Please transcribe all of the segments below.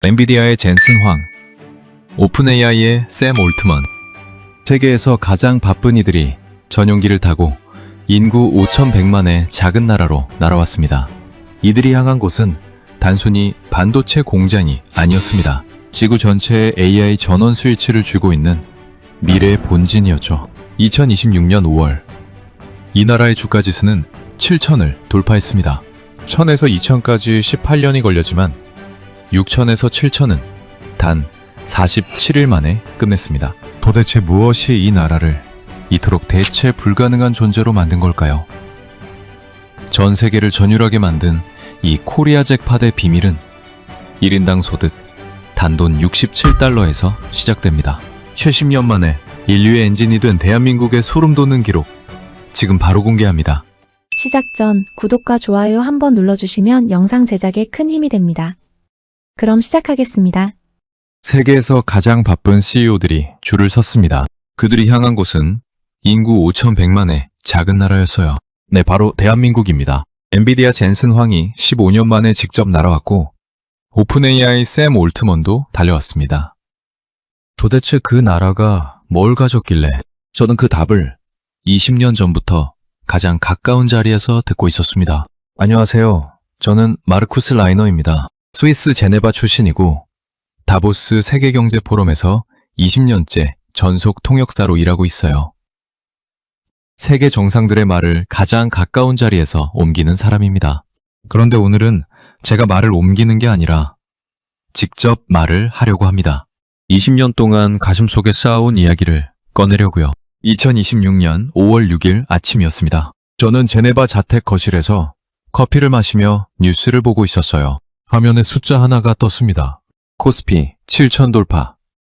엔비디아의 젠슨 황, 오픈AI의 샘 올트먼. 세계에서 가장 바쁜 이들이 전용기를 타고 인구 5,100만의 작은 나라로 날아왔습니다. 이들이 향한 곳은 단순히 반도체 공장이 아니었습니다. 지구 전체에 AI 전원 스위치를 쥐고 있는 미래의 본진이었죠. 2026년 5월, 이 나라의 주가지수는 7,000을 돌파했습니다. 1,000에서 2,000까지 18년이 걸렸지만 6,000에서 7,000은 단 47일 만에 끝냈습니다. 도대체 무엇이 이 나라를 이토록 대체 불가능한 존재로 만든 걸까요? 전 세계를 전율하게 만든 이 코리아 잭팟의 비밀은 1인당 소득 단돈 67달러에서 시작됩니다. 최십 년 만에 인류의 엔진이 된 대한민국의 소름 돋는 기록, 지금 바로 공개합니다. 시작 전 구독과 좋아요 한번 눌러주시면 영상 제작에 큰 힘이 됩니다. 그럼 시작하겠습니다. 세계에서 가장 바쁜 CEO들이 줄을 섰습니다. 그들이 향한 곳은 인구 5,100만의 작은 나라였어요. 네, 바로 대한민국입니다. 엔비디아 젠슨 황이 15년 만에 직접 날아왔고 오픈AI 샘 올트먼도 달려왔습니다. 도대체 그 나라가 뭘 가졌길래? 저는 그 답을 20년 전부터 가장 가까운 자리에서 듣고 있었습니다. 안녕하세요. 저는 마르쿠스 라이너입니다. 스위스 제네바 출신이고 다보스 세계경제 포럼에서 20년째 전속 통역사로 일하고 있어요. 세계 정상들의 말을 가장 가까운 자리에서 옮기는 사람입니다. 그런데 오늘은 제가 말을 옮기는 게 아니라 직접 말을 하려고 합니다. 20년 동안 가슴속에 쌓아온 이야기를 꺼내려고요. 2026년 5월 6일 아침이었습니다. 저는 제네바 자택 거실에서 커피를 마시며 뉴스를 보고 있었어요. 화면에 숫자 하나가 떴습니다. 코스피 7,000 돌파.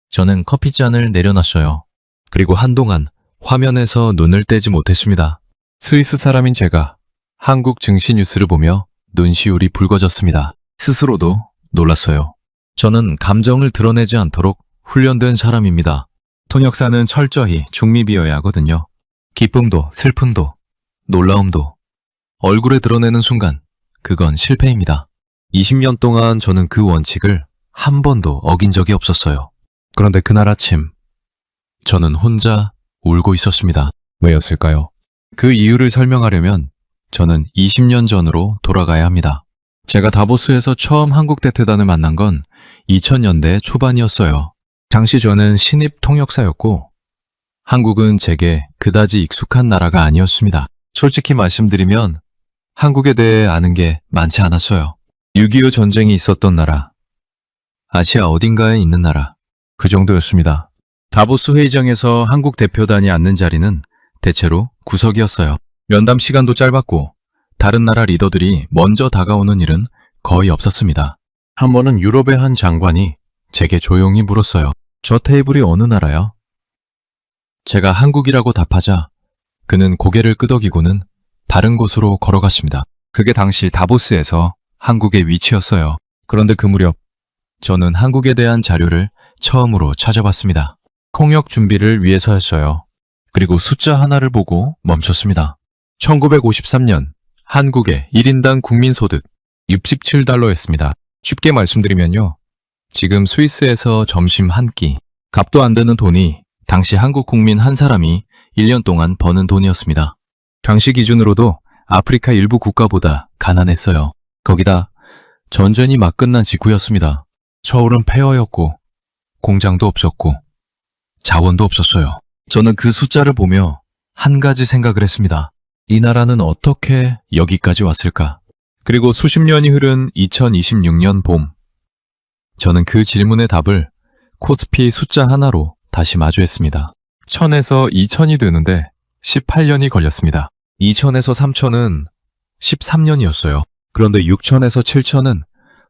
저는 커피잔을 내려놨어요. 그리고 한동안 화면에서 눈을 떼지 못했습니다. 스위스 사람인 제가 한국 증시 뉴스를 보며 눈시울이 붉어졌습니다. 스스로도 놀랐어요. 저는 감정을 드러내지 않도록 훈련된 사람입니다. 통역사는 철저히 중립이어야 하거든요. 기쁨도 슬픔도 놀라움도 얼굴에 드러내는 순간 그건 실패입니다. 20년 동안 저는 그 원칙을 한 번도 어긴 적이 없었어요. 그런데 그날 아침 저는 혼자 울고 있었습니다. 왜였을까요? 그 이유를 설명하려면 저는 20년 전으로 돌아가야 합니다. 제가 다보스에서 처음 한국 대퇴단을 만난 건 2000년대 초반이었어요. 당시 저는 신입 통역사였고 한국은 제게 그다지 익숙한 나라가 아니었습니다. 솔직히 말씀드리면 한국에 대해 아는 게 많지 않았어요. 6.25 전쟁이 있었던 나라, 아시아 어딘가에 있는 나라, 그 정도였습니다. 다보스 회의장에서 한국 대표단이 앉는 자리는 대체로 구석이었어요. 면담 시간도 짧았고 다른 나라 리더들이 먼저 다가오는 일은 거의 없었습니다. 한 번은 유럽의 한 장관이 제게 조용히 물었어요. 저 테이블이 어느 나라야? 제가 한국이라고 답하자 그는 고개를 끄덕이고는 다른 곳으로 걸어갔습니다. 그게 당시 다보스에서 한국의 위치였어요. 그런데 그 무렵 저는 한국에 대한 자료를 처음으로 찾아봤습니다. 통역 준비를 위해서였어요. 그리고 숫자 하나를 보고 멈췄습니다. 1953년 한국의 1인당 국민소득 67달러였습니다. 쉽게 말씀드리면요. 지금 스위스에서 점심 한 끼, 값도 안 되는 돈이 당시 한국 국민 한 사람이 1년 동안 버는 돈이었습니다. 당시 기준으로도 아프리카 일부 국가보다 가난했어요. 거기다 전쟁이 막 끝난 직후였습니다. 서울은 폐허였고 공장도 없었고 자원도 없었어요. 저는 그 숫자를 보며 한 가지 생각을 했습니다. 이 나라는 어떻게 여기까지 왔을까? 그리고 수십 년이 흐른 2026년 봄, 저는 그 질문의 답을 코스피 숫자 하나로 다시 마주했습니다. 1000에서 2000이 되는데 18년이 걸렸습니다. 2000에서 3000은 13년이었어요. 그런데 6000에서 7000은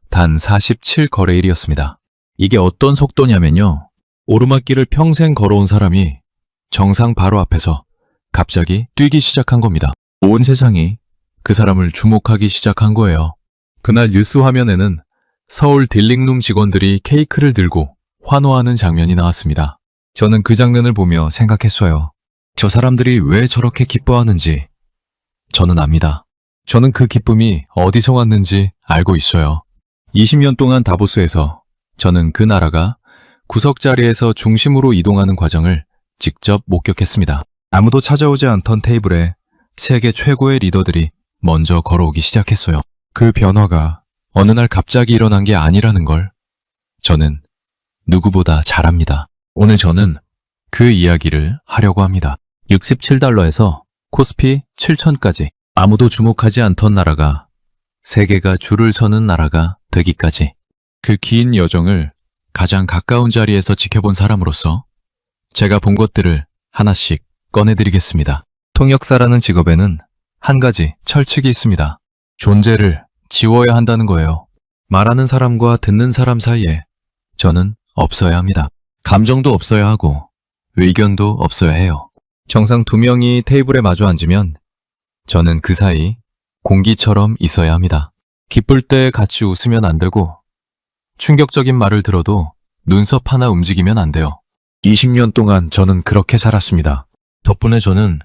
단 47거래일이었습니다. 이게 어떤 속도냐면요. 오르막길을 평생 걸어온 사람이 정상 바로 앞에서 갑자기 뛰기 시작한 겁니다. 온 세상이 그 사람을 주목하기 시작한 거예요. 그날 뉴스 화면에는 서울 딜링룸 직원들이 케이크를 들고 환호하는 장면이 나왔습니다. 저는 그 장면을 보며 생각했어요. 저 사람들이 왜 저렇게 기뻐하는지 저는 압니다. 저는 그 기쁨이 어디서 왔는지 알고 있어요. 20년 동안 다보스에서 저는 그 나라가 구석자리에서 중심으로 이동하는 과정을 직접 목격했습니다. 아무도 찾아오지 않던 테이블에 세계 최고의 리더들이 먼저 걸어오기 시작했어요. 그 변화가 어느 날 갑자기 일어난 게 아니라는 걸 저는 누구보다 잘 압니다. 오늘 저는 그 이야기를 하려고 합니다. 67달러에서 코스피 7000까지 아무도 주목하지 않던 나라가 세계가 줄을 서는 나라가 되기까지 그 긴 여정을 가장 가까운 자리에서 지켜본 사람으로서 제가 본 것들을 하나씩 꺼내드리겠습니다. 통역사라는 직업에는 한 가지 철칙이 있습니다. 존재를 지워야 한다는 거예요. 말하는 사람과 듣는 사람 사이에 저는 없어야 합니다. 감정도 없어야 하고 의견도 없어야 해요. 정상 두 명이 테이블에 마주 앉으면 저는 그 사이 공기처럼 있어야 합니다. 기쁠 때 같이 웃으면 안 되고 충격적인 말을 들어도 눈썹 하나 움직이면 안 돼요. 20년 동안 저는 그렇게 살았습니다. 덕분에 저는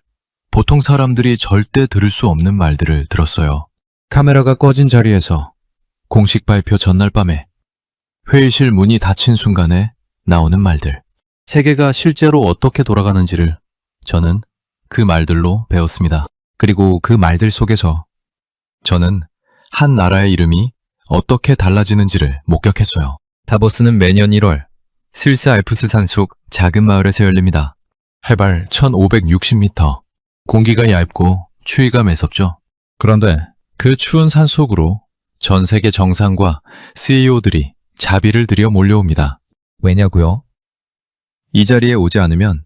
보통 사람들이 절대 들을 수 없는 말들을 들었어요. 카메라가 꺼진 자리에서 공식 발표 전날 밤에 회의실 문이 닫힌 순간에 나오는 말들. 세계가 실제로 어떻게 돌아가는지를 저는 그 말들로 배웠습니다. 그리고 그 말들 속에서 저는 한 나라의 이름이 어떻게 달라지는지를 목격했어요. 다보스는 매년 1월 스위스 알프스 산속 작은 마을에서 열립니다. 해발 1560m. 공기가 얇고 추위가 매섭죠. 그런데 그 추운 산속으로 전 세계 정상과 CEO들이 자비를 들여 몰려옵니다. 왜냐고요? 이 자리에 오지 않으면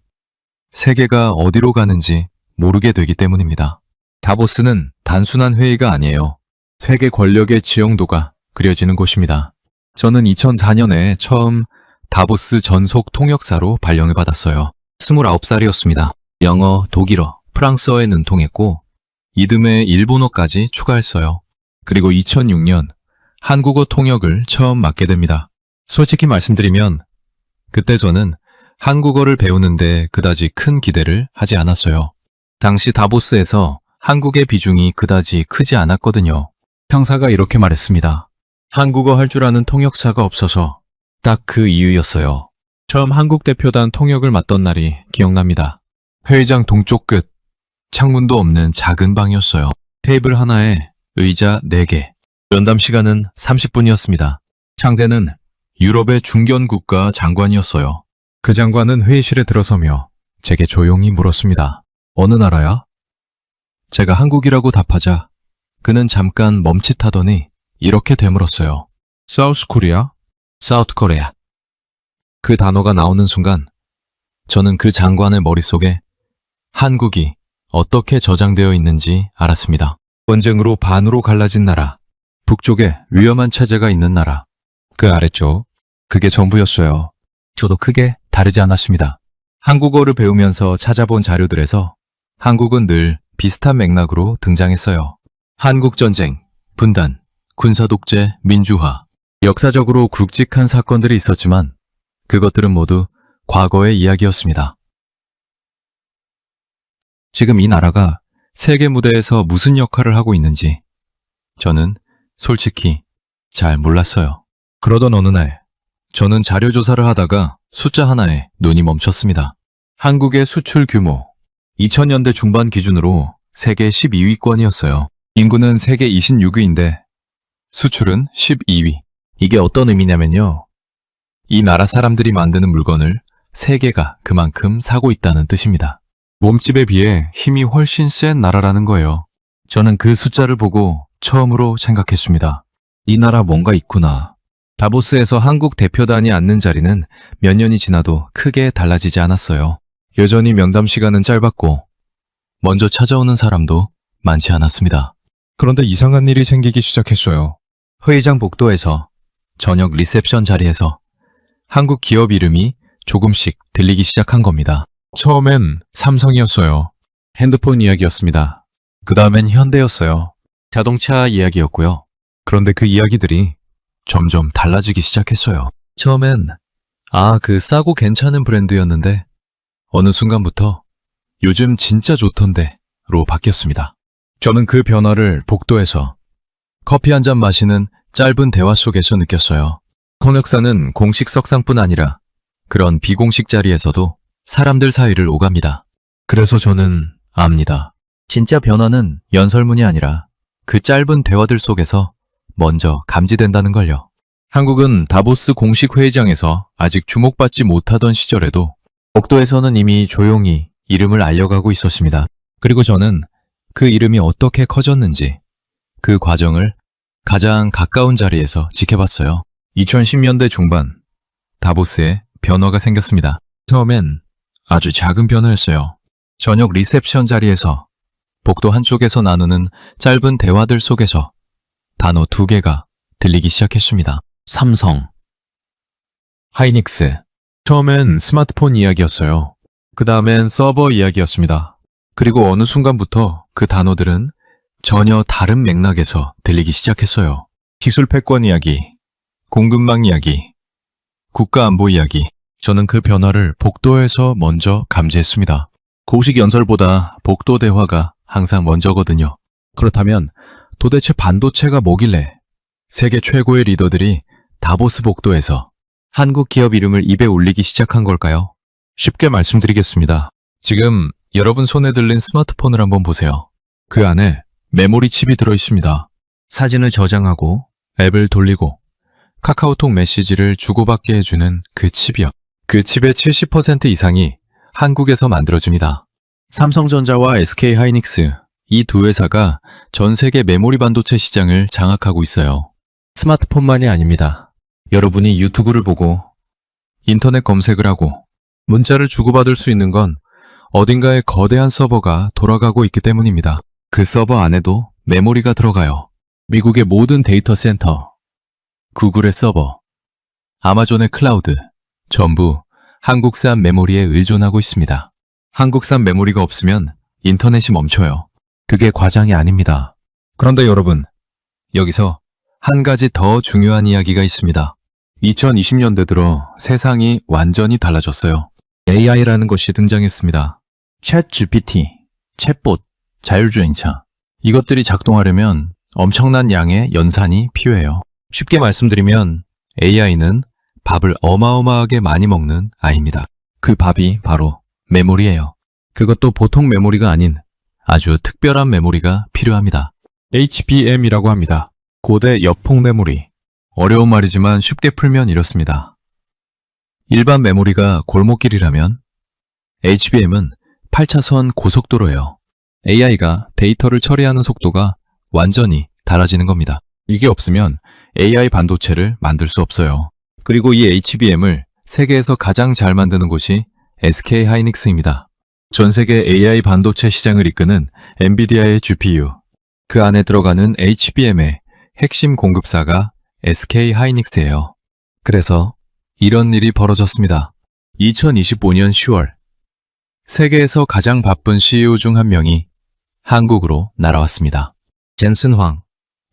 세계가 어디로 가는지 모르게 되기 때문입니다. 다보스는 단순한 회의가 아니에요. 세계 권력의 지형도가 그려지는 곳입니다. 저는 2004년에 처음 다보스 전속 통역사로 발령을 받았어요. 29살이었습니다. 영어, 독일어, 프랑스어에 능통했고 이듬해 일본어까지 추가했어요. 그리고 2006년 한국어 통역을 처음 맡게 됩니다. 솔직히 말씀드리면 그때 저는 한국어를 배우는데 그다지 큰 기대를 하지 않았어요. 당시 다보스에서 한국의 비중이 그다지 크지 않았거든요. 상사가 이렇게 말했습니다. 한국어 할 줄 아는 통역사가 없어서 딱 그 이유였어요. 처음 한국 대표단 통역을 맡던 날이 기억납니다. 회의장 동쪽 끝, 창문도 없는 작은 방이었어요. 테이블 하나에 의자 4개. 면담 시간은 30분이었습니다. 상대는 유럽의 중견 국가 장관이었어요. 그 장관은 회의실에 들어서며 제게 조용히 물었습니다. 어느 나라야? 제가 한국이라고 답하자 그는 잠깐 멈칫하더니 이렇게 되물었어요. 사우스 코리아? 사우트 코리아. 그 단어가 나오는 순간 저는 그 장관의 머릿속에 한국이 어떻게 저장되어 있는지 알았습니다. 전쟁으로 반으로 갈라진 나라, 북쪽에 위험한 체제가 있는 나라, 그 아래쪽, 그게 전부였어요. 저도 크게 다르지 않았습니다. 한국어를 배우면서 찾아본 자료들에서 한국은 늘 비슷한 맥락으로 등장했어요. 한국전쟁, 분단, 군사독재, 민주화. 역사적으로 굵직한 사건들이 있었지만 그것들은 모두 과거의 이야기였습니다. 지금 이 나라가 세계 무대에서 무슨 역할을 하고 있는지 저는 솔직히 잘 몰랐어요. 그러던 어느 날 저는 자료 조사를 하다가 숫자 하나에 눈이 멈췄습니다. 한국의 수출 규모 2000년대 중반 기준으로 세계 12위권이었어요. 인구는 세계 26위인데 수출은 12위. 이게 어떤 의미냐면요. 이 나라 사람들이 만드는 물건을 세계가 그만큼 사고 있다는 뜻입니다. 몸집에 비해 힘이 훨씬 센 나라라는 거예요. 저는 그 숫자를 보고 처음으로 생각했습니다. 이 나라 뭔가 있구나. 다보스에서 한국 대표단이 앉는 자리는 몇 년이 지나도 크게 달라지지 않았어요. 여전히 면담 시간은 짧았고 먼저 찾아오는 사람도 많지 않았습니다. 그런데 이상한 일이 생기기 시작했어요. 회의장 복도에서 저녁 리셉션 자리에서 한국 기업 이름이 조금씩 들리기 시작한 겁니다. 처음엔 삼성이었어요. 핸드폰 이야기였습니다. 그 다음엔 현대였어요. 자동차 이야기였고요. 그런데 그 이야기들이 점점 달라지기 시작했어요. 처음엔 그 싸고 괜찮은 브랜드였는데 어느 순간부터 요즘 진짜 좋던데로 바뀌었습니다. 저는 그 변화를 복도에서 커피 한 잔 마시는 짧은 대화 속에서 느꼈어요. 통역사는 공식 석상뿐 아니라 그런 비공식 자리에서도 사람들 사이를 오갑니다. 그래서 저는 압니다. 진짜 변화는 연설문이 아니라 그 짧은 대화들 속에서 먼저 감지된다는 걸요. 한국은 다보스 공식 회의장에서 아직 주목받지 못하던 시절에도 복도에서는 이미 조용히 이름을 알려가고 있었습니다. 그리고 저는 그 이름이 어떻게 커졌는지 그 과정을 가장 가까운 자리에서 지켜봤어요. 2010년대 중반 다보스에 변화가 생겼습니다. 처음엔 아주 작은 변화였어요. 저녁 리셉션 자리에서 복도 한쪽에서 나누는 짧은 대화들 속에서 단어 2개가 들리기 시작했습니다. 삼성, 하이닉스. 처음엔 스마트폰 이야기였어요. 그 다음엔 서버 이야기였습니다. 그리고 어느 순간부터 그 단어들은 전혀 다른 맥락에서 들리기 시작했어요. 기술 패권 이야기, 공급망 이야기, 국가안보 이야기. 저는 그 변화를 복도에서 먼저 감지했습니다. 공식 연설보다 복도 대화가 항상 먼저거든요. 그렇다면 도대체 반도체가 뭐길래 세계 최고의 리더들이 다보스 복도에서 한국 기업 이름을 입에 올리기 시작한 걸까요? 쉽게 말씀드리겠습니다. 지금 여러분 손에 들린 스마트폰을 한번 보세요. 그 안에 메모리 칩이 들어있습니다. 사진을 저장하고 앱을 돌리고 카카오톡 메시지를 주고받게 해주는 그 칩이요. 그 칩의 70% 이상이 한국에서 만들어집니다. 삼성전자와 SK하이닉스, 이 두 회사가 전 세계 메모리 반도체 시장을 장악하고 있어요. 스마트폰만이 아닙니다. 여러분이 유튜브를 보고 인터넷 검색을 하고 문자를 주고받을 수 있는 건 어딘가에 거대한 서버가 돌아가고 있기 때문입니다. 그 서버 안에도 메모리가 들어가요. 미국의 모든 데이터 센터, 구글의 서버, 아마존의 클라우드, 전부 한국산 메모리에 의존하고 있습니다. 한국산 메모리가 없으면 인터넷이 멈춰요. 그게 과장이 아닙니다. 그런데 여러분, 여기서 한 가지 더 중요한 이야기가 있습니다. 2020년대 들어 세상이 완전히 달라졌어요. AI라는 것이 등장했습니다. 챗 GPT, 챗봇, 자율주행차. 이것들이 작동하려면 엄청난 양의 연산이 필요해요. 쉽게 말씀드리면 AI는 밥을 어마어마하게 많이 먹는 아이입니다. 그 밥이 바로 메모리예요. 그것도 보통 메모리가 아닌 아주 특별한 메모리가 필요합니다. HBM이라고 합니다. 고대 여풍 메모리. 어려운 말이지만 쉽게 풀면 이렇습니다. 일반 메모리가 골목길이라면 HBM은 8차선 고속도로예요. AI가 데이터를 처리하는 속도가 완전히 달라지는 겁니다. 이게 없으면 AI 반도체를 만들 수 없어요. 그리고 이 HBM을 세계에서 가장 잘 만드는 곳이 SK하이닉스입니다. 전 세계 AI 반도체 시장을 이끄는 엔비디아의 GPU, 그 안에 들어가는 HBM의 핵심 공급사가 SK하이닉스예요. 그래서 이런 일이 벌어졌습니다. 2025년 10월, 세계에서 가장 바쁜 CEO 중 한 명이 한국으로 날아왔습니다. 젠슨 황,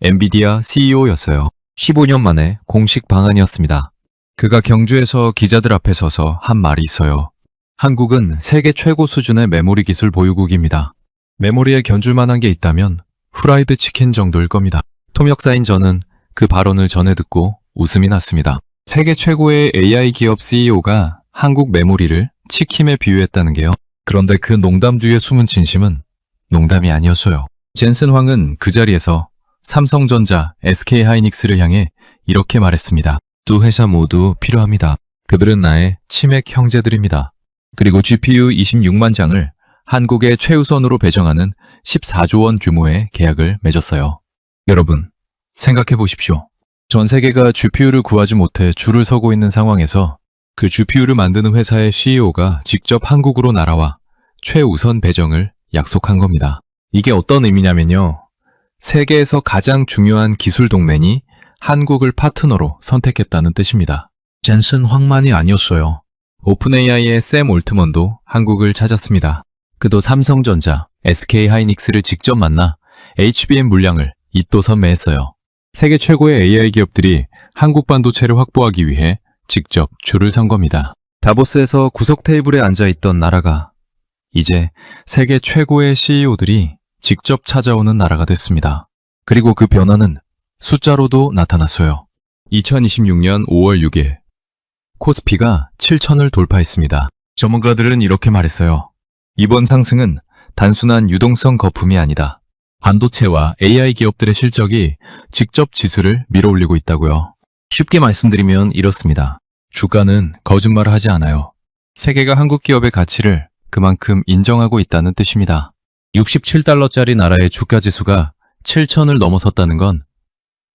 엔비디아 CEO였어요. 15년 만에 공식 방한이었습니다. 그가 경주에서 기자들 앞에 서서 한 말이 있어요. 한국은 세계 최고 수준의 메모리 기술 보유국입니다. 메모리에 견줄 만한 게 있다면 후라이드 치킨 정도일 겁니다. 통역사인 저는 그 발언을 전해 듣고 웃음이 났습니다. 세계 최고의 AI 기업 CEO가 한국 메모리를 치킨에 비유했다는 게요. 그런데 그 농담 뒤에 숨은 진심은 농담이 아니었어요. 젠슨 황은 그 자리에서 삼성전자, SK하이닉스를 향해 이렇게 말했습니다. 두 회사 모두 필요합니다. 그들은 나의 치맥 형제들입니다. 그리고 GPU 26만 장을 한국의 최우선으로 배정하는 14조 원 규모의 계약을 맺었어요. 여러분, 생각해 보십시오. 전 세계가 GPU를 구하지 못해 줄을 서고 있는 상황에서 그 GPU를 만드는 회사의 CEO가 직접 한국으로 날아와 최우선 배정을 약속한 겁니다. 이게 어떤 의미냐면요. 세계에서 가장 중요한 기술 동맹이 한국을 파트너로 선택했다는 뜻입니다. 젠슨 황만이 아니었어요. 오픈AI의 샘 올트먼도 한국을 찾았습니다. 그도 삼성전자, SK하이닉스를 직접 만나 HBM 물량을 입도선매했어요. 세계 최고의 AI 기업들이 한국 반도체를 확보하기 위해 직접 줄을 선 겁니다. 다보스에서 구석 테이블에 앉아있던 나라가 이제 세계 최고의 CEO들이 직접 찾아오는 나라가 됐습니다. 그리고 그 변화는 숫자로도 나타났어요. 2026년 5월 6일 코스피가 7천을 돌파했습니다. 전문가들은 이렇게 말했어요. 이번 상승은 단순한 유동성 거품이 아니다. 반도체와 AI 기업들의 실적이 직접 지수를 밀어올리고 있다고요. 쉽게 말씀드리면 이렇습니다. 주가는 거짓말을 하지 않아요. 세계가 한국 기업의 가치를 그만큼 인정하고 있다는 뜻입니다. 67달러짜리 나라의 주가 지수가 7천을 넘어섰다는 건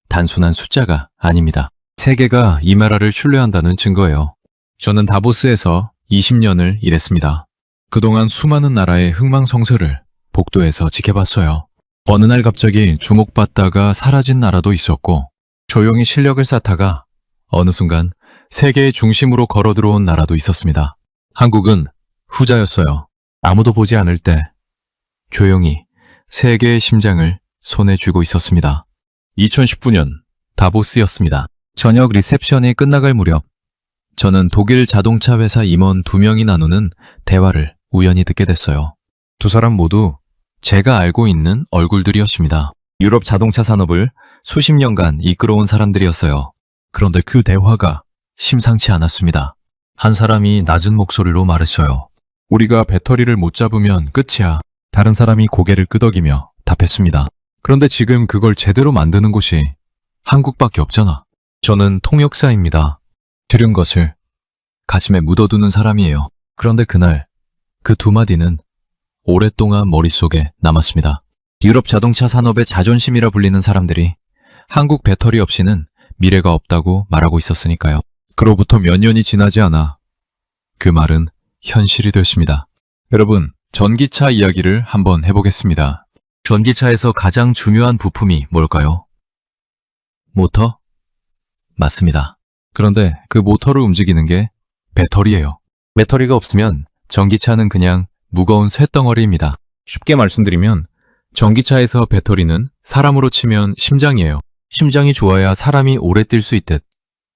단순한 숫자가 아닙니다. 세계가 이 나라를 신뢰한다는 증거예요. 저는 다보스에서 20년을 일했습니다. 그동안 수많은 나라의 흥망성쇠를 복도에서 지켜봤어요. 어느 날 갑자기 주목받다가 사라진 나라도 있었고, 조용히 실력을 쌓다가 어느 순간 세계의 중심으로 걸어 들어온 나라도 있었습니다. 한국은 후자였어요. 아무도 보지 않을 때 조용히 세계의 심장을 손에 쥐고 있었습니다. 2019년 다보스였습니다. 저녁 리셉션이 끝나갈 무렵 저는 독일 자동차 회사 임원 2명이 나누는 대화를 우연히 듣게 됐어요. 두 사람 모두 제가 알고 있는 얼굴들이었습니다. 유럽 자동차 산업을 수십 년간 이끌어온 사람들이었어요. 그런데 그 대화가 심상치 않았습니다. 한 사람이 낮은 목소리로 말했어요. 우리가 배터리를 못 잡으면 끝이야. 다른 사람이 고개를 끄덕이며 답했습니다. 그런데 지금 그걸 제대로 만드는 곳이 한국밖에 없잖아. 저는 통역사입니다. 들은 것을 가슴에 묻어두는 사람이에요. 그런데 그날 그 두 마디는 오랫동안 머릿속에 남았습니다. 유럽 자동차 산업의 자존심이라 불리는 사람들이 한국 배터리 없이는 미래가 없다고 말하고 있었으니까요. 그로부터 몇 년이 지나지 않아 그 말은 현실이 됐습니다. 여러분, 전기차 이야기를 한번 해보겠습니다. 전기차에서 가장 중요한 부품이 뭘까요? 모터? 맞습니다. 그런데 그 모터를 움직이는 게 배터리예요. 배터리가 없으면 전기차는 그냥 무거운 쇳덩어리입니다. 쉽게 말씀드리면 전기차에서 배터리는 사람으로 치면 심장이에요. 심장이 좋아야 사람이 오래 뛸 수 있듯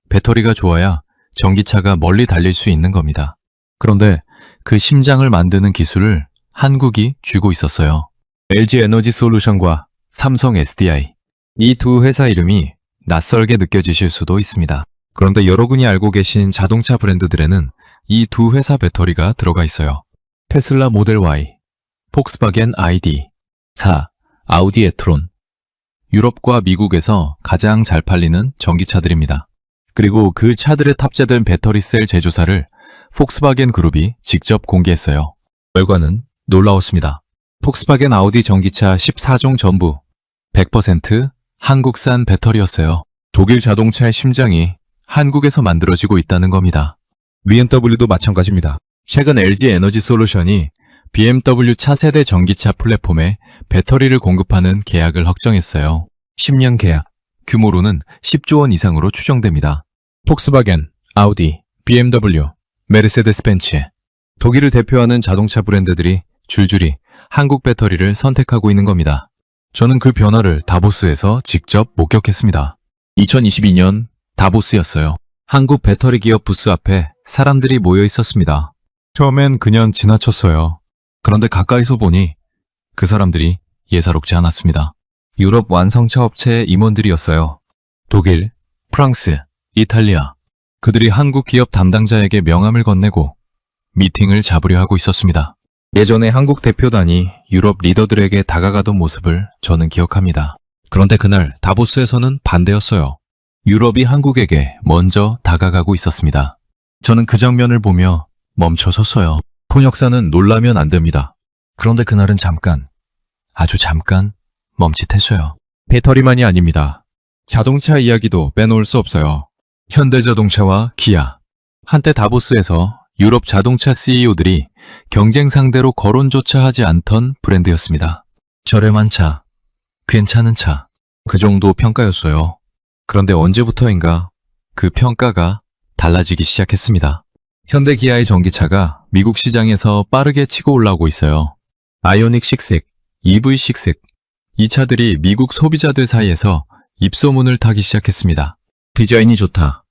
배터리가 좋아야 전기차가 멀리 달릴 수 있는 겁니다. 그런데 그 심장을 만드는 기술을 한국이 쥐고 있었어요. LG 에너지 솔루션과 삼성 SDI. 이 두 회사 이름이 낯설게 느껴지실 수도 있습니다. 그런데 여러분이 알고 계신 자동차 브랜드들에는 이 두 회사 배터리가 들어가 있어요. 테슬라 모델 Y, 폭스바겐 ID, 4, 아우디 에트론. 유럽과 미국에서 가장 잘 팔리는 전기차들입니다. 그리고 그 차들에 탑재된 배터리 셀 제조사를 폭스바겐 그룹이 직접 공개했어요. 결과는 놀라웠습니다. 폭스바겐 아우디 전기차 14종 전부 100% 한국산 배터리였어요. 독일 자동차의 심장이 한국에서 만들어지고 있다는 겁니다. BMW도 마찬가지입니다. 최근 LG 에너지 솔루션이 BMW 차세대 전기차 플랫폼에 배터리를 공급하는 계약을 확정했어요. 10년 계약, 규모로는 10조 원 이상으로 추정됩니다. 폭스바겐, 아우디, BMW, 메르세데스 벤츠. 독일을 대표하는 자동차 브랜드들이 줄줄이 한국 배터리를 선택하고 있는 겁니다. 저는 그 변화를 다보스에서 직접 목격했습니다. 2022년 다보스였어요. 한국 배터리 기업 부스 앞에 사람들이 모여 있었습니다. 처음엔 그냥 지나쳤어요. 그런데 가까이서 보니 그 사람들이 예사롭지 않았습니다. 유럽 완성차 업체의 임원들이었어요. 독일, 프랑스, 이탈리아. 그들이 한국 기업 담당자에게 명함을 건네고 미팅을 잡으려 하고 있었습니다. 예전에 한국 대표단이 유럽 리더들에게 다가가던 모습을 저는 기억합니다. 그런데 그날 다보스에서는 반대였어요. 유럽이 한국에게 먼저 다가가고 있었습니다. 저는 그 장면을 보며 멈춰 섰어요. 통역사는 놀라면 안 됩니다. 그런데 그날은 잠깐, 아주 잠깐 멈칫했어요. 배터리만이 아닙니다. 자동차 이야기도 빼놓을 수 없어요. 현대자동차와 기아. 한때 다보스에서 유럽 자동차 CEO들이 경쟁 상대로 거론조차 하지 않던 브랜드였습니다. 저렴한 차, 괜찮은 차, 그 정도 평가였어요. 그런데 언제부터인가 그 평가가 달라지기 시작했습니다. 현대 기아의 전기차가 미국 시장에서 빠르게 치고 올라오고 있어요. 아이오닉 6, EV6. 이 차들이 미국 소비자들 사이에서 입소문을 타기 시작했습니다. 디자인이 좋다.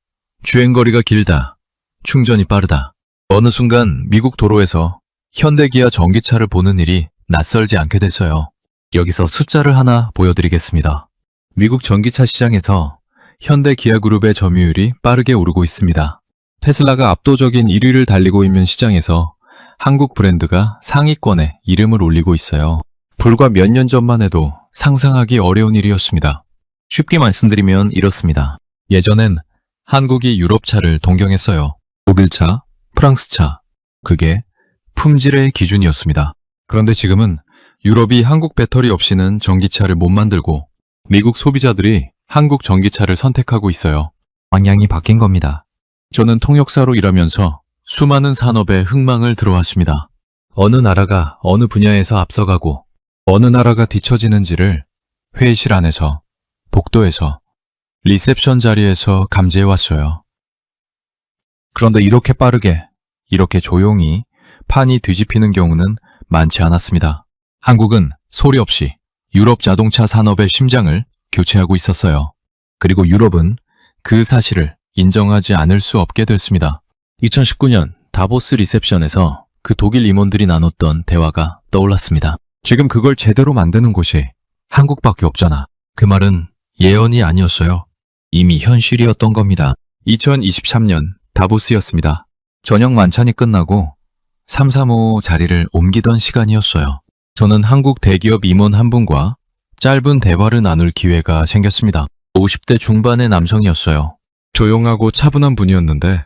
주행거리가 길다. 충전이 빠르다. 어느 순간 미국 도로에서 현대 기아 전기차를 보는 일이 낯설지 않게 됐어요. 여기서 숫자를 하나 보여드리겠습니다. 미국 전기차 시장에서 현대 기아그룹의 점유율이 빠르게 오르고 있습니다. 테슬라가 압도적인 1위를 달리고 있는 시장에서 한국 브랜드가 상위권에 이름을 올리고 있어요. 불과 몇 년 전만 해도 상상하기 어려운 일이었습니다. 쉽게 말씀드리면 이렇습니다. 예전엔 한국이 유럽차를 동경했어요. 독일차, 프랑스차. 그게 품질의 기준이었습니다. 그런데 지금은 유럽이 한국 배터리 없이는 전기차를 못 만들고 미국 소비자들이 한국 전기차를 선택하고 있어요. 방향이 바뀐 겁니다. 저는 통역사로 일하면서 수많은 산업에 흥망을 들어왔습니다. 어느 나라가 어느 분야에서 앞서가고 어느 나라가 뒤처지는지를 회의실 안에서, 복도에서, 리셉션 자리에서 감지해왔어요. 그런데 이렇게 빠르게, 이렇게 조용히 판이 뒤집히는 경우는 많지 않았습니다. 한국은 소리 없이 유럽 자동차 산업의 심장을 교체하고 있었어요. 그리고 유럽은 그 사실을 인정하지 않을 수 없게 됐습니다. 2019년 다보스 리셉션에서 그 독일 임원들이 나눴던 대화가 떠올랐습니다. 지금 그걸 제대로 만드는 곳이 한국밖에 없잖아. 그 말은 예언이 아니었어요. 이미 현실이었던 겁니다. 2023년 다보스였습니다. 저녁 만찬이 끝나고 335 자리를 옮기던 시간이었어요. 저는 한국 대기업 임원 한 분과 짧은 대화를 나눌 기회가 생겼습니다. 50대 중반의 남성이었어요. 조용하고 차분한 분이었는데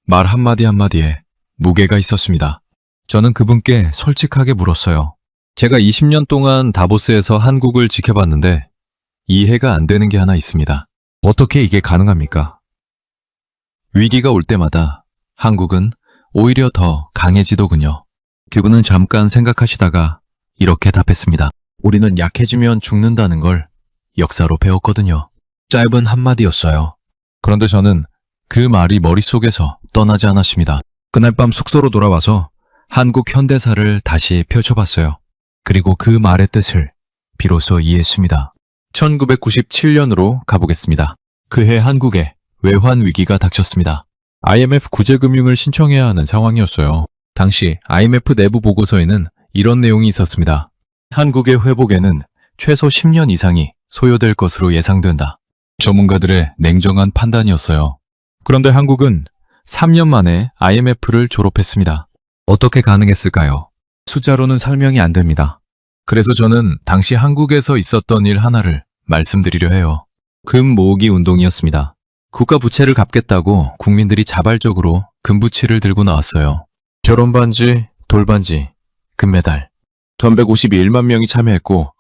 말 한마디 한마디에 무게가 있었습니다. 저는 그분께 솔직하게 물었어요. 제가 20년 동안 다보스에서 한국을 지켜봤는데 이해가 안 되는 게 하나 있습니다. 어떻게 이게 가능합니까? 위기가 올 때마다 한국은 오히려 더 강해지더군요. 그분은 잠깐 생각하시다가 이렇게 답했습니다. 우리는 약해지면 죽는다는 걸 역사로 배웠거든요. 짧은 한마디였어요. 그런데 저는 그 말이 머릿속에서 떠나지 않았습니다. 그날 밤 숙소로 돌아와서 한국 현대사를 다시 펼쳐봤어요. 그리고 그 말의 뜻을 비로소 이해했습니다. 1997년으로 가보겠습니다. 그해 한국에 외환 위기가 닥쳤습니다. IMF 구제금융을 신청해야 하는 상황이었어요. 당시 IMF 내부 보고서에는 이런 내용이 있었습니다. 한국의 회복에는 최소 10년 이상이 소요될 것으로 예상된다. 전문가들의 냉정한 판단이었어요. 그런데 한국은 3년 만에 IMF를 졸업했습니다. 어떻게 가능했을까요? 숫자로는 설명이 안 됩니다. 그래서 저는 당시 한국에서 있었던 일 하나를 말씀드리려 해요. 금 모으기 운동이었습니다. 국가 부채를 갚겠다고 국민들이 자발적으로 금부치를 들고 나왔어요. 결혼반지, 돌반지, 금메달. 1151만 명이 참여했고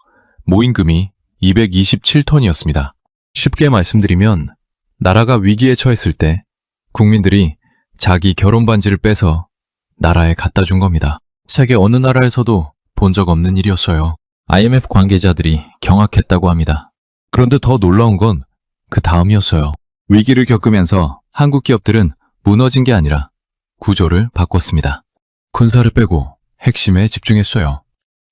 모인 금이 227톤이었습니다. 쉽게 말씀드리면 나라가 위기에 처했을 때 국민들이 자기 결혼반지를 빼서 나라에 갖다 준 겁니다. 세계 어느 나라에서도 본 적 없는 일이었어요. IMF 관계자들이 경악했다고 합니다. 그런데 더 놀라운 건 그 다음이었어요. 위기를 겪으면서 한국 기업들은 무너진 게 아니라 구조를 바꿨습니다. 군사를 빼고 핵심에 집중했어요.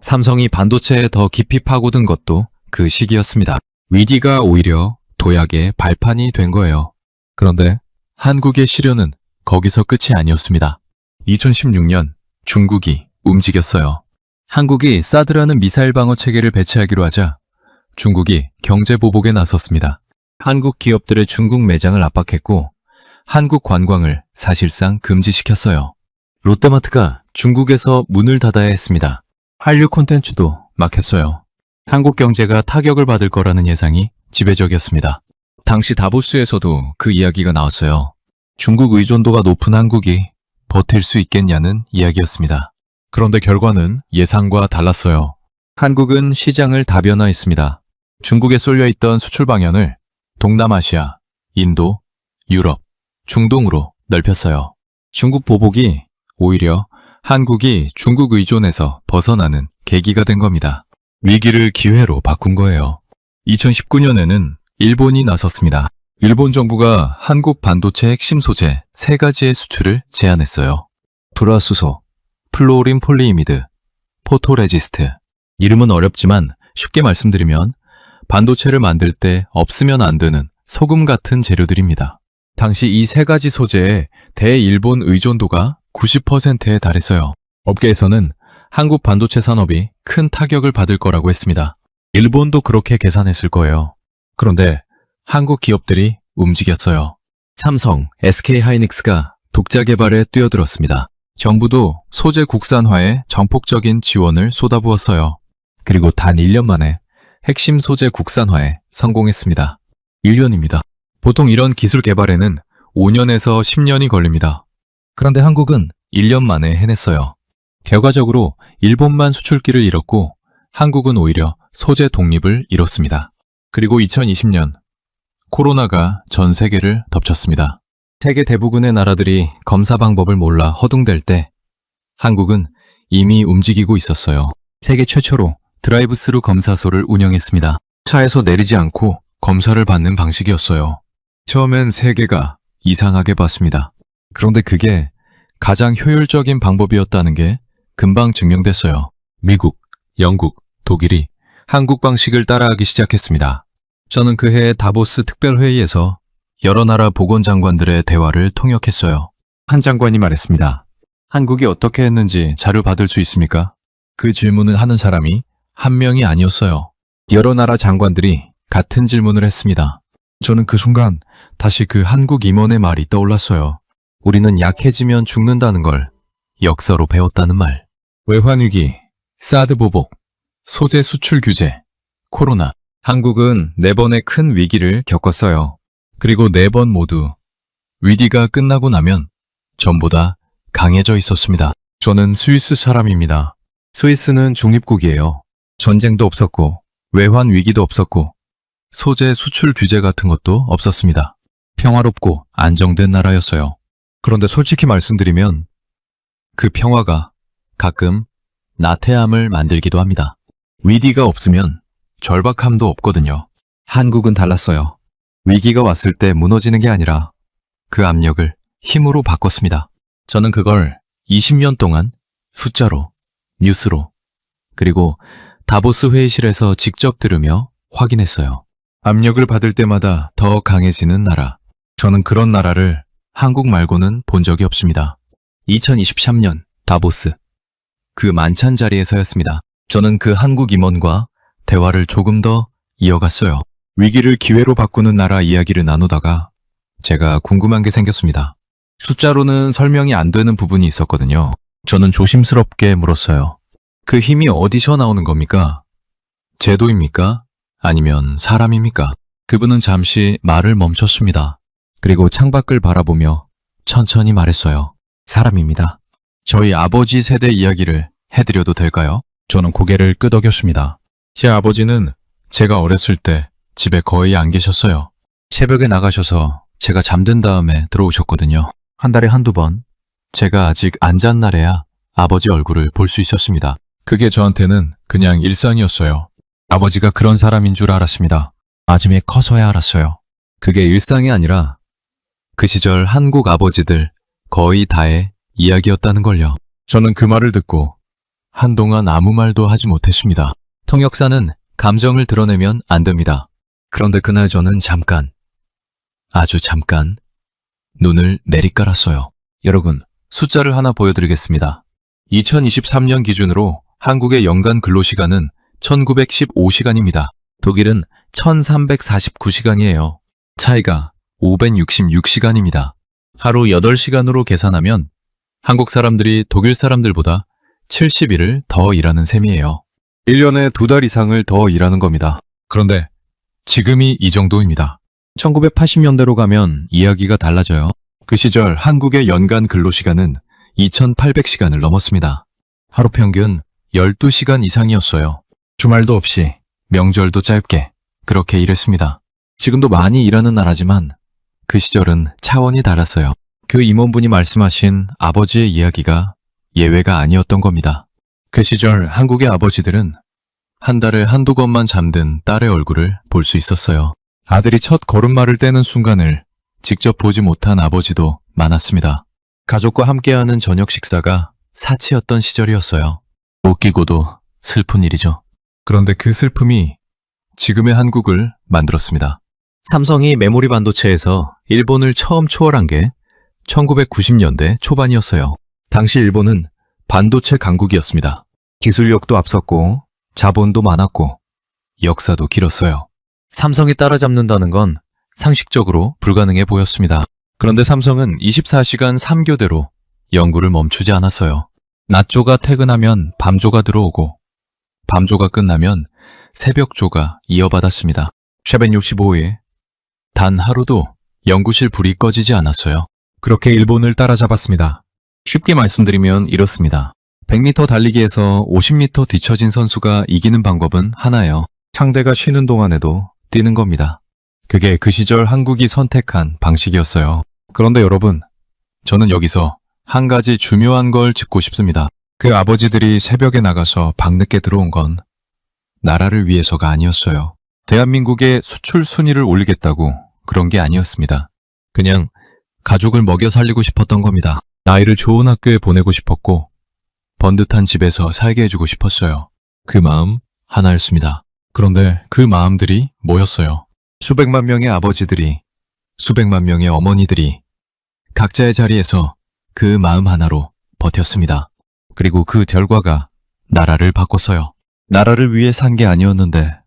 삼성이 반도체에 더 깊이 파고든 것도 그 시기였습니다. 위기가 오히려 도약의 발판이 된 거예요. 그런데 한국의 시련은 거기서 끝이 아니었습니다. 2016년 중국이 움직였어요. 한국이 사드라는 미사일 방어 체계를 배치하기로 하자 중국이 경제 보복에 나섰습니다. 한국 기업들의 중국 매장을 압박했고 한국 관광을 사실상 금지시켰어요. 롯데마트가 중국에서 문을 닫아야 했습니다. 한류 콘텐츠도 막혔어요. 한국 경제가 타격을 받을 거라는 예상이 지배적이었습니다. 당시 다보스에서도 그 이야기가 나왔어요. 중국 의존도가 높은 한국이 버틸 수 있겠냐는 이야기였습니다. 그런데 결과는 예상과 달랐어요. 한국은 시장을 다변화했습니다. 중국에 쏠려있던 수출 방향을 동남아시아, 인도, 유럽, 중동으로 넓혔어요. 중국 보복이 오히려 한국이 중국 의존에서 벗어나는 계기가 된 겁니다. 위기를 기회로 바꾼 거예요. 2019년에는 일본이 나섰습니다. 일본 정부가 한국 반도체 핵심 소재 3가지의 수출을 제한했어요. 불화수소, 플로린 폴리이미드, 포토레지스트. 이름은 어렵지만 쉽게 말씀드리면 반도체를 만들 때 없으면 안 되는 소금 같은 재료들입니다. 당시 이 3가지 소재의 대일본 의존도가 90%에 달했어요. 업계에서는 한국 반도체 산업이 큰 타격을 받을 거라고 했습니다. 일본도 그렇게 계산했을 거예요. 그런데 한국 기업들이 움직였어요. 삼성, SK하이닉스가 독자 개발에 뛰어들었습니다. 정부도 소재 국산화에 전폭적인 지원을 쏟아부었어요. 그리고 단 1년 만에 핵심 소재 국산화에 성공했습니다. 1년입니다. 보통 이런 기술 개발에는 5년에서 10년이 걸립니다. 그런데 한국은 1년 만에 해냈어요. 결과적으로 일본만 수출기를 잃었고 한국은 오히려 소재 독립을 이뤘습니다. 그리고 2020년 코로나가 전 세계를 덮쳤습니다. 세계 대부분의 나라들이 검사 방법을 몰라 허둥댈 때 한국은 이미 움직이고 있었어요. 세계 최초로 드라이브스루 검사소를 운영했습니다. 차에서 내리지 않고 검사를 받는 방식이었어요. 처음엔 세계가 이상하게 봤습니다. 그런데 그게 가장 효율적인 방법이었다는 게 금방 증명됐어요. 미국, 영국, 독일이 한국 방식을 따라하기 시작했습니다. 저는 그해 다보스 특별회의에서 여러 나라 보건장관들의 대화를 통역했어요. 한 장관이 말했습니다. 한국이 어떻게 했는지 자료 받을 수 있습니까? 그 질문을 하는 사람이 한 명이 아니었어요. 여러 나라 장관들이 같은 질문을 했습니다. 저는 그 순간 다시 그 한국 임원의 말이 떠올랐어요. 우리는 약해지면 죽는다는 걸 역사로 배웠다는 말. 외환위기, 사드 보복, 소재 수출 규제, 코로나. 한국은 4번의 큰 위기를 겪었어요. 그리고 4번 모두 위기가 끝나고 나면 전보다 강해져 있었습니다. 저는 스위스 사람입니다. 스위스는 중립국이에요. 전쟁도 없었고 외환 위기도 없었고 소재 수출 규제 같은 것도 없었습니다. 평화롭고 안정된 나라였어요. 그런데 솔직히 말씀드리면 그 평화가 가끔 나태함을 만들기도 합니다. 위기가 없으면 절박함도 없거든요. 한국은 달랐어요. 위기가 왔을 때 무너지는 게 아니라 그 압력을 힘으로 바꿨습니다. 저는 그걸 20년 동안 숫자로, 뉴스로, 그리고 다보스 회의실에서 직접 들으며 확인했어요. 압력을 받을 때마다 더 강해지는 나라. 저는 그런 나라를 한국 말고는 본 적이 없습니다. 2023년 다보스. 그 만찬 자리에서였습니다. 저는 그 한국 임원과 대화를 조금 더 이어갔어요. 위기를 기회로 바꾸는 나라 이야기를 나누다가 제가 궁금한 게 생겼습니다. 숫자로는 설명이 안 되는 부분이 있었거든요. 저는 조심스럽게 물었어요. 그 힘이 어디서 나오는 겁니까? 제도입니까? 아니면 사람입니까? 그분은 잠시 말을 멈췄습니다. 그리고 창밖을 바라보며 천천히 말했어요. 사람입니다. 저희 아버지 세대 이야기를 해드려도 될까요? 저는 고개를 끄덕였습니다. 제 아버지는 제가 어렸을 때 집에 거의 안 계셨어요. 새벽에 나가셔서 제가 잠든 다음에 들어오셨거든요. 한 달에 한두 번. 제가 아직 안 잔 날에야 아버지 얼굴을 볼 수 있었습니다. 그게 저한테는 그냥 일상이었어요. 아버지가 그런 사람인 줄 알았습니다. 나중에 커서야 알았어요. 그게 일상이 아니라 그 시절 한국 아버지들 거의 다의 이야기였다는 걸요. 저는 그 말을 듣고 한동안 아무 말도 하지 못했습니다. 통역사는 감정을 드러내면 안 됩니다. 그런데 그날 저는 잠깐, 아주 잠깐 눈을 내리깔았어요. 여러분, 숫자를 하나 보여드리겠습니다. 2023년 기준으로 한국의 연간 근로시간은 1915시간입니다. 독일은 1349시간이에요. 차이가 566시간입니다. 하루 8시간으로 계산하면 한국 사람들이 독일 사람들보다 70일을 더 일하는 셈이에요. 1년에 2달 이상을 더 일하는 겁니다. 그런데 지금이 이 정도입니다. 1980년대로 가면 이야기가 달라져요. 그 시절 한국의 연간 근로시간은 2800시간을 넘었습니다. 하루 평균 12시간 이상이었어요. 주말도 없이 명절도 짧게 그렇게 일했습니다. 지금도 많이 일하는 나라지만 그 시절은 차원이 달랐어요. 그 임원분이 말씀하신 아버지의 이야기가 예외가 아니었던 겁니다. 그 시절 한국의 아버지들은 한 달에 한두 번만 잠든 딸의 얼굴을 볼 수 있었어요. 아들이 첫 걸음마를 떼는 순간을 직접 보지 못한 아버지도 많았습니다. 가족과 함께하는 저녁 식사가 사치였던 시절이었어요. 웃기고도 슬픈 일이죠. 그런데 그 슬픔이 지금의 한국을 만들었습니다. 삼성이 메모리 반도체에서 일본을 처음 초월한 게 1990년대 초반이었어요. 당시 일본은 반도체 강국이었습니다. 기술력도 앞섰고 자본도 많았고 역사도 길었어요. 삼성이 따라잡는다는 건 상식적으로 불가능해 보였습니다. 그런데 삼성은 24시간 3교대로 연구를 멈추지 않았어요. 낮조가 퇴근하면 밤조가 들어오고 밤조가 끝나면 새벽조가 이어받았습니다. 765일 단 하루도 연구실 불이 꺼지지 않았어요. 그렇게 일본을 따라잡았습니다. 쉽게 말씀드리면 이렇습니다. 100m 달리기에서 50m 뒤처진 선수가 이기는 방법은 하나예요. 상대가 쉬는 동안에도 뛰는 겁니다. 그게 그 시절 한국이 선택한 방식이었어요. 그런데 여러분, 저는 여기서 한 가지 중요한 걸 짚고 싶습니다. 그 아버지들이 새벽에 나가서 밤늦게 들어온 건 나라를 위해서가 아니었어요. 대한민국의 수출 순위를 올리겠다고 그런 게 아니었습니다. 그냥 가족을 먹여 살리고 싶었던 겁니다. 아이를 좋은 학교에 보내고 싶었고 번듯한 집에서 살게 해주고 싶었어요. 그 마음 하나였습니다. 그런데 그 마음들이 모였어요. 수백만 명의 아버지들이, 수백만 명의 어머니들이 각자의 자리에서 그 마음 하나로 버텼습니다. 그리고 그 결과가 나라를 바꿨어요. 나라를 위해 산 게 아니었는데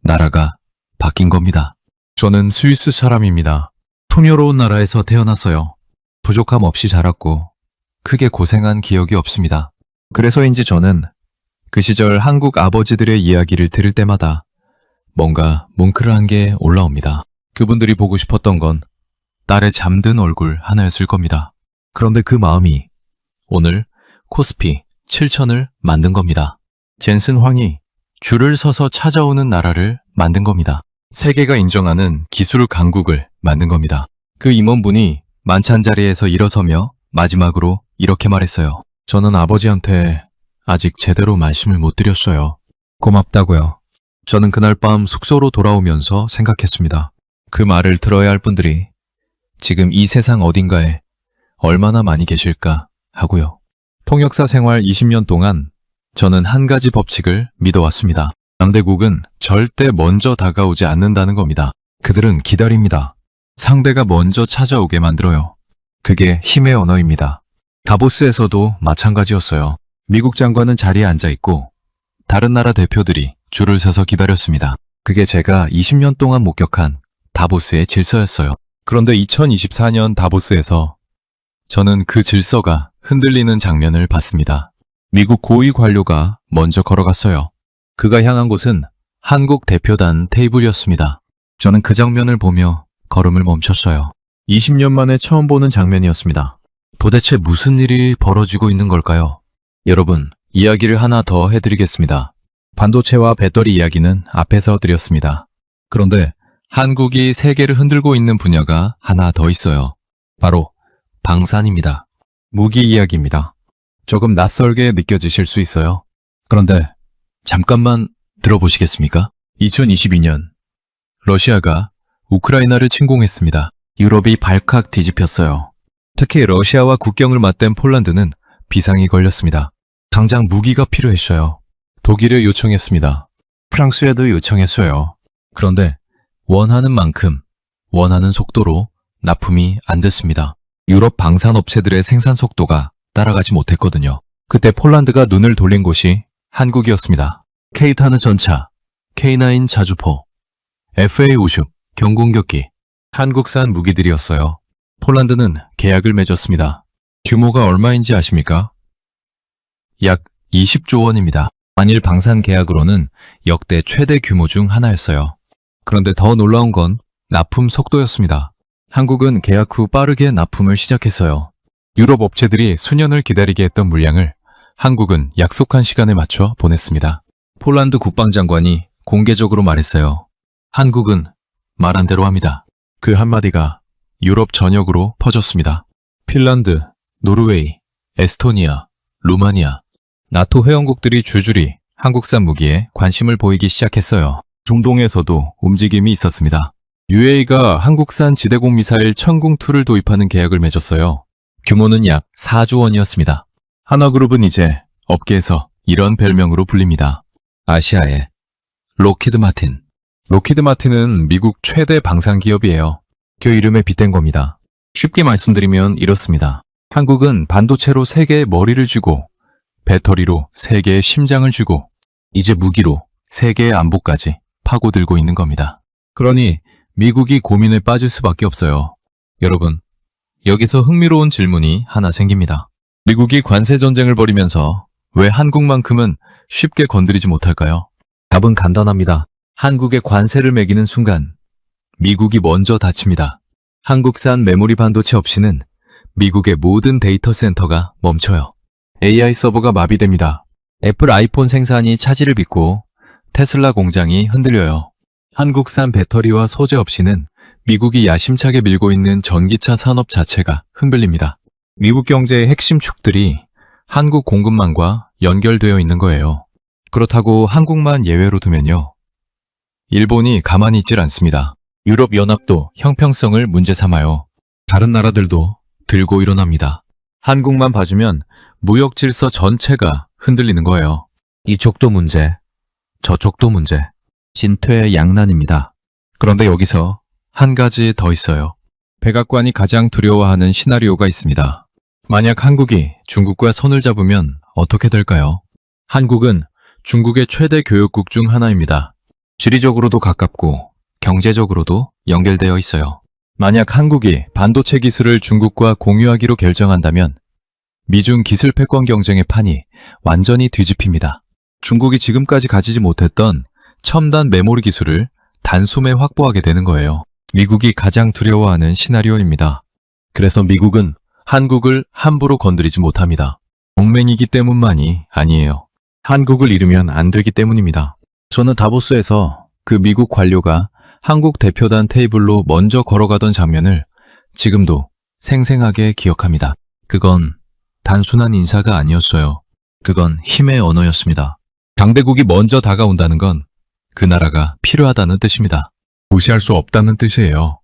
나라가 바뀐 겁니다. 저는 스위스 사람입니다. 풍요로운 나라에서 태어났어요. 부족함 없이 자랐고 크게 고생한 기억이 없습니다. 그래서인지 저는 그 시절 한국 아버지들의 이야기를 들을 때마다 뭔가 뭉클한 게 올라옵니다. 그분들이 보고 싶었던 건 딸의 잠든 얼굴 하나였을 겁니다. 그런데 그 마음이 오늘 코스피 7000을 만든 겁니다. 젠슨 황이 줄을 서서 찾아오는 나라를 만든 겁니다. 세계가 인정하는 기술 강국을 만든 겁니다. 그 임원분이 만찬 자리에서 일어서며 마지막으로 이렇게 말했어요. 저는 아버지한테 아직 제대로 말씀을 못 드렸어요. 고맙다고요. 저는 그날 밤 숙소로 돌아오면서 생각했습니다. 그 말을 들어야 할 분들이 지금 이 세상 어딘가에 얼마나 많이 계실까 하고요. 통역사 생활 20년 동안 저는 한 가지 법칙을 믿어왔습니다. 상대국은 절대 먼저 다가오지 않는다는 겁니다. 그들은 기다립니다. 상대가 먼저 찾아오게 만들어요. 그게 힘의 언어입니다. 다보스에서도 마찬가지였어요. 미국 장관은 자리에 앉아있고 다른 나라 대표들이 줄을 서서 기다렸습니다. 그게 제가 20년 동안 목격한 다보스의 질서였어요. 그런데 2024년 다보스에서 저는 그 질서가 흔들리는 장면을 봤습니다. 미국 고위 관료가 먼저 걸어갔어요. 그가 향한 곳은 한국 대표단 테이블이었습니다. 저는 그 장면을 보며 걸음을 멈췄어요. 20년 만에 처음 보는 장면이었습니다. 도대체 무슨 일이 벌어지고 있는 걸까요? 여러분, 이야기를 하나 더 해드리겠습니다. 반도체와 배터리 이야기는 앞에서 드렸습니다. 그런데 한국이 세계를 흔들고 있는 분야가 하나 더 있어요. 바로 방산입니다. 무기 이야기입니다. 조금 낯설게 느껴지실 수 있어요. 그런데 잠깐만 들어보시겠습니까? 2022년 러시아가 우크라이나를 침공했습니다. 유럽이 발칵 뒤집혔어요. 특히 러시아와 국경을 맞댄 폴란드는 비상이 걸렸습니다. 당장 무기가 필요했어요. 독일에 요청했습니다. 프랑스에도 요청했어요. 그런데 원하는 만큼, 원하는 속도로 납품이 안 됐습니다. 유럽 방산업체들의 생산 속도가 따라가지 못했거든요. 그때 폴란드가 눈을 돌린 곳이 한국이었습니다. K-타는 전차, K9 자주포, FA-50 경공격기, 한국산 무기들이었어요. 폴란드는 계약을 맺었습니다. 규모가 얼마인지 아십니까? 약 20조 원입니다. 만일 방산 계약으로는 역대 최대 규모 중 하나였어요. 그런데 더 놀라운 건 납품 속도였습니다. 한국은 계약 후 빠르게 납품을 시작했어요. 유럽 업체들이 수년을 기다리게 했던 물량을 한국은 약속한 시간에 맞춰 보냈습니다. 폴란드 국방장관이 공개적으로 말했어요. 한국은 말한 대로 합니다. 그 한마디가 유럽 전역으로 퍼졌습니다. 핀란드, 노르웨이, 에스토니아, 루마니아, 나토 회원국들이 줄줄이 한국산 무기에 관심을 보이기 시작했어요. 중동에서도 움직임이 있었습니다. UAE가 한국산 지대공 미사일 천궁2를 도입하는 계약을 맺었어요. 규모는 약 4조 원이었습니다. 하나그룹은 이제 업계에서 이런 별명으로 불립니다. 아시아의 록히드 마틴. 록히드 마틴은 미국 최대 방산 기업이에요. 그 이름에 빗댄 겁니다. 쉽게 말씀드리면 이렇습니다. 한국은 반도체로 세계의 머리를 쥐고 배터리로 세계의 심장을 쥐고 이제 무기로 세계의 안보까지 파고들고 있는 겁니다. 그러니 미국이 고민에 빠질 수밖에 없어요. 여러분, 여기서 흥미로운 질문이 하나 생깁니다. 미국이 관세 전쟁을 벌이면서 왜 한국만큼은 쉽게 건드리지 못할까요? 답은 간단합니다. 한국에 관세를 매기는 순간 미국이 먼저 다칩니다. 한국산 메모리 반도체 없이는 미국의 모든 데이터 센터가 멈춰요. AI 서버가 마비됩니다. 애플 아이폰 생산이 차질을 빚고 테슬라 공장이 흔들려요. 한국산 배터리와 소재 없이는 미국이 야심차게 밀고 있는 전기차 산업 자체가 흔들립니다. 미국 경제의 핵심 축들이 한국 공급망과 연결되어 있는 거예요. 그렇다고 한국만 예외로 두면요. 일본이 가만히 있질 않습니다. 유럽연합도 형평성을 문제 삼아요. 다른 나라들도 들고 일어납니다. 한국만 봐주면 무역 질서 전체가 흔들리는 거예요. 이쪽도 문제, 저쪽도 문제. 진퇴양난입니다. 그런데 여기서 한 가지 더 있어요. 백악관이 가장 두려워하는 시나리오가 있습니다. 만약 한국이 중국과 손을 잡으면 어떻게 될까요? 한국은 중국의 최대 교역국 중 하나입니다. 지리적으로도 가깝고 경제적으로도 연결되어 있어요. 만약 한국이 반도체 기술을 중국과 공유하기로 결정한다면 미중 기술 패권 경쟁의 판이 완전히 뒤집힙니다. 중국이 지금까지 가지지 못했던 첨단 메모리 기술을 단숨에 확보하게 되는 거예요. 미국이 가장 두려워하는 시나리오입니다. 그래서 미국은 한국을 함부로 건드리지 못합니다. 동맹이기 때문만이 아니에요. 한국을 잃으면 안 되기 때문입니다. 저는 다보스에서 그 미국 관료가 한국 대표단 테이블로 먼저 걸어가던 장면을 지금도 생생하게 기억합니다. 그건 단순한 인사가 아니었어요. 그건 힘의 언어였습니다. 강대국이 먼저 다가온다는 건 그 나라가 필요하다는 뜻입니다. 무시할 수 없다는 뜻이에요.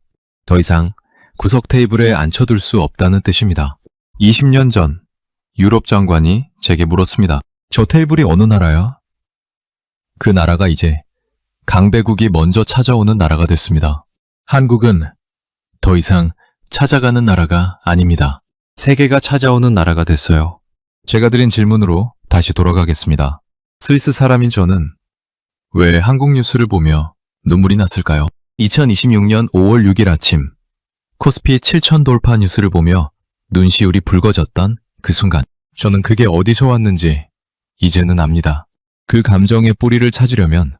더 이상 구석 테이블에 앉혀둘 수 없다는 뜻입니다. 20년 전 유럽 장관이 제게 물었습니다. 저 테이블이 어느 나라야? 그 나라가 이제 강대국이 먼저 찾아오는 나라가 됐습니다. 한국은 더 이상 찾아가는 나라가 아닙니다. 세계가 찾아오는 나라가 됐어요. 제가 드린 질문으로 다시 돌아가겠습니다. 스위스 사람인 저는 왜 한국 뉴스를 보며 눈물이 났을까요? 2026년 5월 6일 아침 코스피 7,000 돌파 뉴스를 보며 눈시울이 붉어졌던 그 순간 저는 그게 어디서 왔는지 이제는 압니다. 그 감정의 뿌리를 찾으려면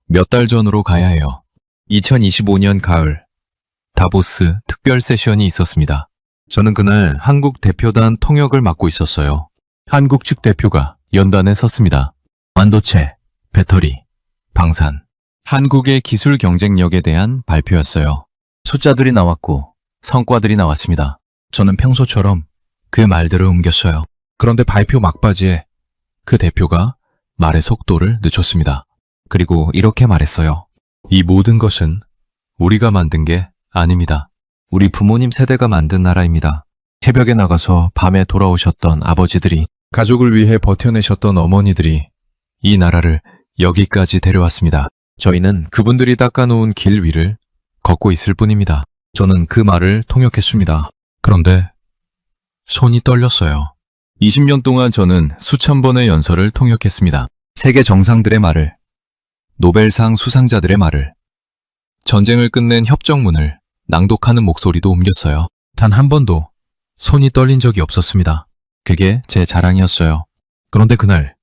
몇 달 전으로 가야 해요. 2025년 가을 다보스 특별 세션이 있었습니다. 저는 그날 한국 대표단 통역을 맡고 있었어요. 한국 측 대표가 연단에 섰습니다. 반도체, 배터리, 방산, 한국의 기술 경쟁력에 대한 발표였어요. 숫자들이 나왔고 성과들이 나왔습니다. 저는 평소처럼 그 말들을 옮겼어요. 그런데 발표 막바지에 그 대표가 말의 속도를 늦췄습니다. 그리고 이렇게 말했어요. 이 모든 것은 우리가 만든 게 아닙니다. 우리 부모님 세대가 만든 나라입니다. 새벽에 나가서 밤에 돌아오셨던 아버지들이, 가족을 위해 버텨내셨던 어머니들이 이 나라를 여기까지 데려왔습니다. 저희는 그분들이 닦아놓은 길 위를 걷고 있을 뿐입니다. 저는 그 말을 통역했습니다. 그런데 손이 떨렸어요. 20년 동안 저는 수천 번의 연설을 통역했습니다. 세계 정상들의 말을, 노벨상 수상자들의 말을, 전쟁을 끝낸 협정문을 낭독하는 목소리도 옮겼어요. 단 한 번도 손이 떨린 적이 없었습니다. 그게 제 자랑이었어요. 그런데 그날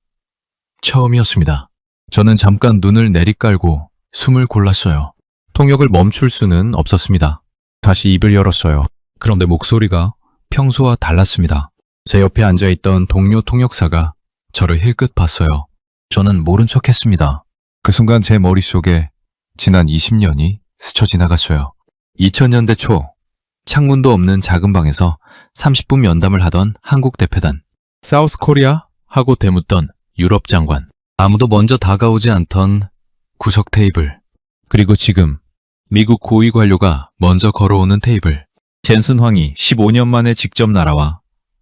처음이었습니다. 저는 잠깐 눈을 내리깔고 숨을 골랐어요. 통역을 멈출 수는 없었습니다. 다시 입을 열었어요. 그런데 목소리가 평소와 달랐습니다. 제 옆에 앉아있던 동료 통역사가 저를 힐끗 봤어요. 저는 모른 척했습니다. 그 순간 제 머릿속에 지난 20년이 스쳐 지나갔어요. 2000년대 초 창문도 없는 작은 방에서 30분 면담을 하던 한국 대표단. 사우스 코리아? 하고 대묻던 유럽 장관. 아무도 먼저 다가오지 않던 구석 테이블. 그리고 지금 미국 고위 관료가 먼저 걸어오는 테이블. 젠슨 황이 15년 만에 직접 날아와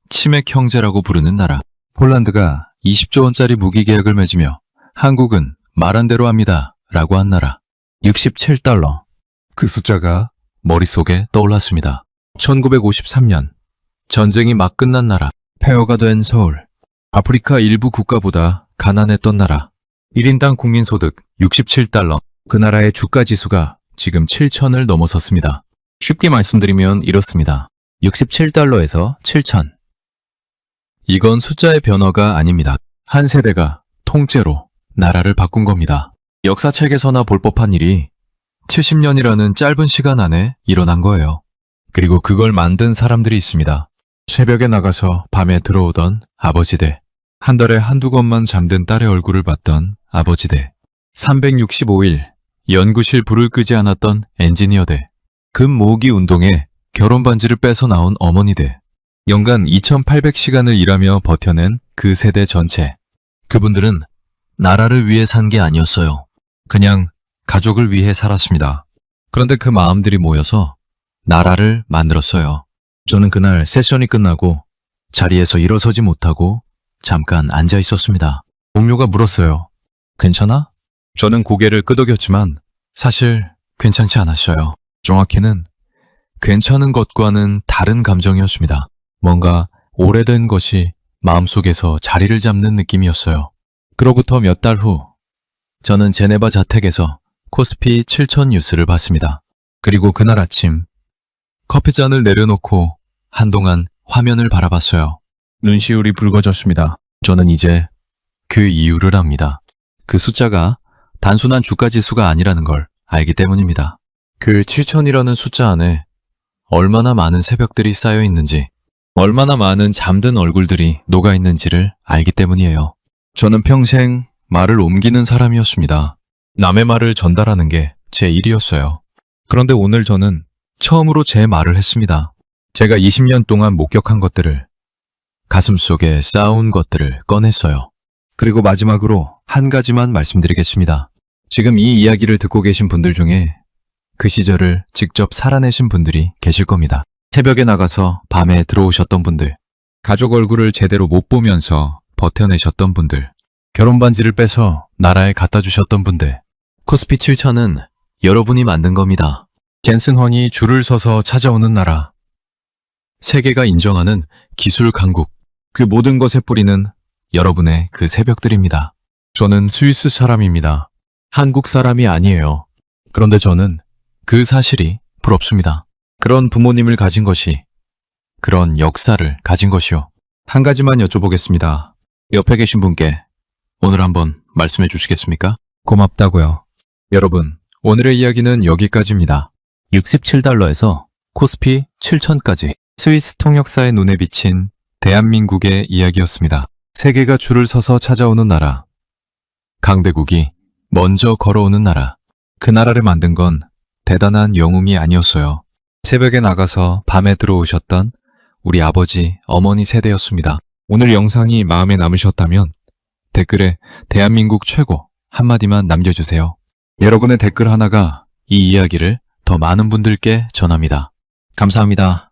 치맥 형제라고 부르는 나라. 폴란드가 20조 원짜리 무기 계약을 맺으며 한국은 말한 대로 합니다. 라고 한 나라. 67달러. 그 숫자가 머릿속에 떠올랐습니다. 1953년 전쟁이 막 끝난 나라. 폐허가 된 서울. 아프리카 일부 국가보다 가난했던 나라. 1인당 국민소득 67달러. 그 나라의 주가 지수가 지금 7,000을 넘어섰습니다. 쉽게 말씀드리면 이렇습니다. 67달러에서 7,000. 이건 숫자의 변화가 아닙니다. 한 세대가 통째로 나라를 바꾼 겁니다. 역사책에서나 볼 법한 일이 70년이라는 짧은 시간 안에 일어난 거예요. 그리고 그걸 만든 사람들이 있습니다. 새벽에 나가서 밤에 들어오던 아버지들. 한 달에 한두 번만 잠든 딸의 얼굴을 봤던 아버지들. 365일 연구실 불을 끄지 않았던 엔지니어들. 금 모으기 운동에 결혼 반지를 뺏어 나온 어머니들. 연간 2,800시간을 일하며 버텨낸 그 세대 전체. 그분들은 나라를 위해 산 게 아니었어요. 그냥 가족을 위해 살았습니다. 그런데 그 마음들이 모여서 나라를 만들었어요. 저는 그날 세션이 끝나고 자리에서 일어서지 못하고 잠깐 앉아 있었습니다. 동료가 물었어요. 괜찮아? 저는 고개를 끄덕였지만 사실 괜찮지 않았어요. 정확히는 괜찮은 것과는 다른 감정이었습니다. 뭔가 오래된 것이 마음속에서 자리를 잡는 느낌이었어요. 그로부터 몇 달 후, 저는 제네바 자택에서 코스피 7,000 뉴스를 봤습니다. 그리고 그날 아침, 커피잔을 내려놓고 한동안 화면을 바라봤어요. 눈시울이 붉어졌습니다. 저는 이제 그 이유를 압니다. 그 숫자가 단순한 주가 지수가 아니라는 걸 알기 때문입니다. 그 7,000이라는 숫자 안에 얼마나 많은 새벽들이 쌓여 있는지, 얼마나 많은 잠든 얼굴들이 녹아 있는지를 알기 때문이에요. 저는 평생 말을 옮기는 사람이었습니다. 남의 말을 전달하는 게 제 일이었어요. 그런데 오늘 저는 처음으로 제 말을 했습니다. 제가 20년 동안 목격한 것들을, 가슴속에 쌓아온 것들을 꺼냈어요. 그리고 마지막으로 한 가지만 말씀드리겠습니다. 지금 이 이야기를 듣고 계신 분들 중에 그 시절을 직접 살아내신 분들이 계실 겁니다. 새벽에 나가서 밤에 들어오셨던 분들, 가족 얼굴을 제대로 못 보면서 버텨내셨던 분들, 결혼 반지를 빼서 나라에 갖다 주셨던 분들. 코스피 7,000은 여러분이 만든 겁니다. 젠슨 황이 줄을 서서 찾아오는 나라. 세계가 인정하는 기술 강국. 그 모든 것의 뿌리는 여러분의 그 새벽들입니다. 저는 스위스 사람입니다. 한국 사람이 아니에요. 그런데 저는 그 사실이 부럽습니다. 그런 부모님을 가진 것이, 그런 역사를 가진 것이요. 한 가지만 여쭤보겠습니다. 옆에 계신 분께 오늘 한번 말씀해 주시겠습니까? 고맙다고요. 여러분, 오늘의 이야기는 여기까지입니다. 67달러에서 코스피 7,000까지 스위스 통역사의 눈에 비친 대한민국의 이야기였습니다. 세계가 줄을 서서 찾아오는 나라. 강대국이 먼저 걸어오는 나라. 그 나라를 만든 건 대단한 영웅이 아니었어요. 새벽에 나가서 밤에 들어오셨던 우리 아버지, 어머니 세대였습니다. 오늘 영상이 마음에 남으셨다면 댓글에 대한민국 최고 한마디만 남겨주세요. 여러분의 댓글 하나가 이 이야기를 더 많은 분들께 전합니다. 감사합니다.